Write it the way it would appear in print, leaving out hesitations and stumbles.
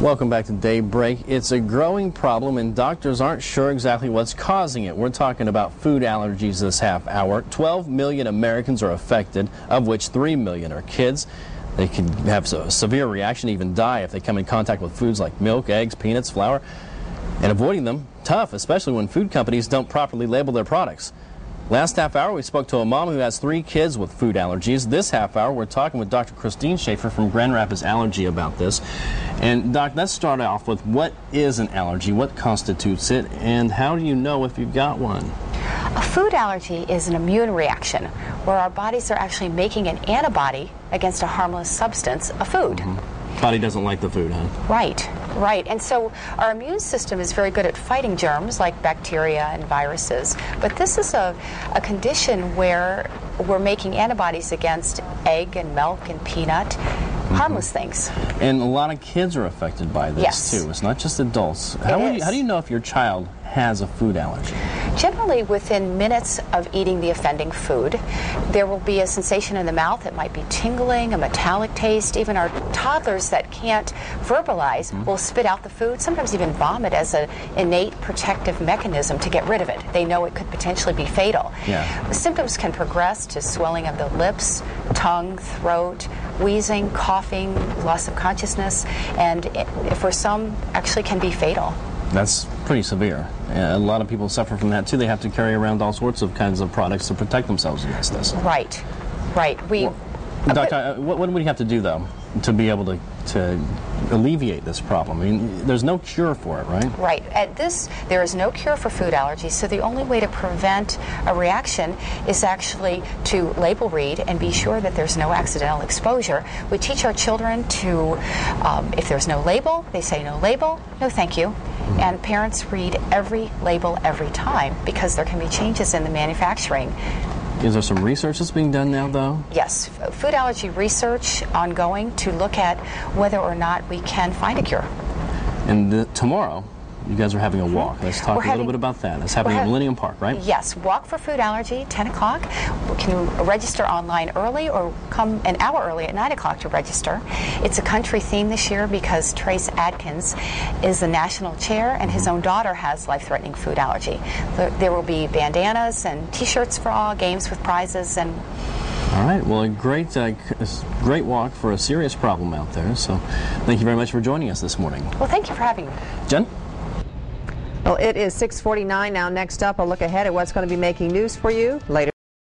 Welcome back to Daybreak. It's a growing problem and doctors aren't sure exactly what's causing it. We're talking about food allergies this half hour. 12 million Americans are affected, of which 3 million are kids. They can have a severe reaction, even die if they come in contact with foods like milk, eggs, peanuts, flour. And avoiding them, tough, especially when food companies don't properly label their products. Last half hour, we spoke to a mom who has 3 kids with food allergies. This half hour, we're talking with Dr. Christine Schafer from Grand Rapids Allergy about this. And, Doc, let's start off with what is an allergy, what constitutes it, and how do you know if you've got one? A food allergy is an immune reaction where our bodies are actually making an antibody against a harmless substance, a food. Body doesn't like the food, huh? Right, right. And so our immune system is very good at fighting germs like bacteria and viruses. But this is a condition where we're making antibodies against egg and milk and peanut, harmless things. And a lot of kids are affected by this, too. It's not just adults. How do you know if your child has a food allergy? Generally, within minutes of eating the offending food, there will be a sensation in the mouth. It might be tingling, a metallic taste. Even our toddlers that can't verbalize will spit out the food, sometimes even vomit as an innate protective mechanism to get rid of it. They know it could potentially be fatal. The symptoms can progress to swelling of the lips, tongue, throat, wheezing, coughing, loss of consciousness, and for some, actually can be fatal. That's pretty severe. A lot of people suffer from that too. They have to carry around all sorts of kinds of products to protect themselves against this. Right, right. Doctor, what do we have to do though to be able to alleviate this problem? I mean, there's no cure for it, right? Right. There is no cure for food allergies, so the only way to prevent a reaction is actually to label read and be sure that there's no accidental exposure. We teach our children to, if there's no label, they say no label, no thank you. And parents read every label every time because there can be changes in the manufacturing. Is there some research that's being done now, though? Yes, food allergy research ongoing to look at whether or not we can find a cure. And tomorrow, you guys are having a walk. Let's talk a little bit about that. It's happening at Millennium Park, right? Yes, Walk for Food Allergy, 10 o'clock. We can register online early or come an hour early at 9 o'clock to register. It's a country theme this year because Trace Adkins is the national chair and his own daughter has life-threatening food allergy. There will be bandanas and T-shirts for all, games with prizes, and all right, well, a great walk for a serious problem out there. So thank you very much for joining us this morning. Well, thank you for having me. Jen? Well, it is 6:49 now. Next up, a look ahead at what's going to be making news for you later.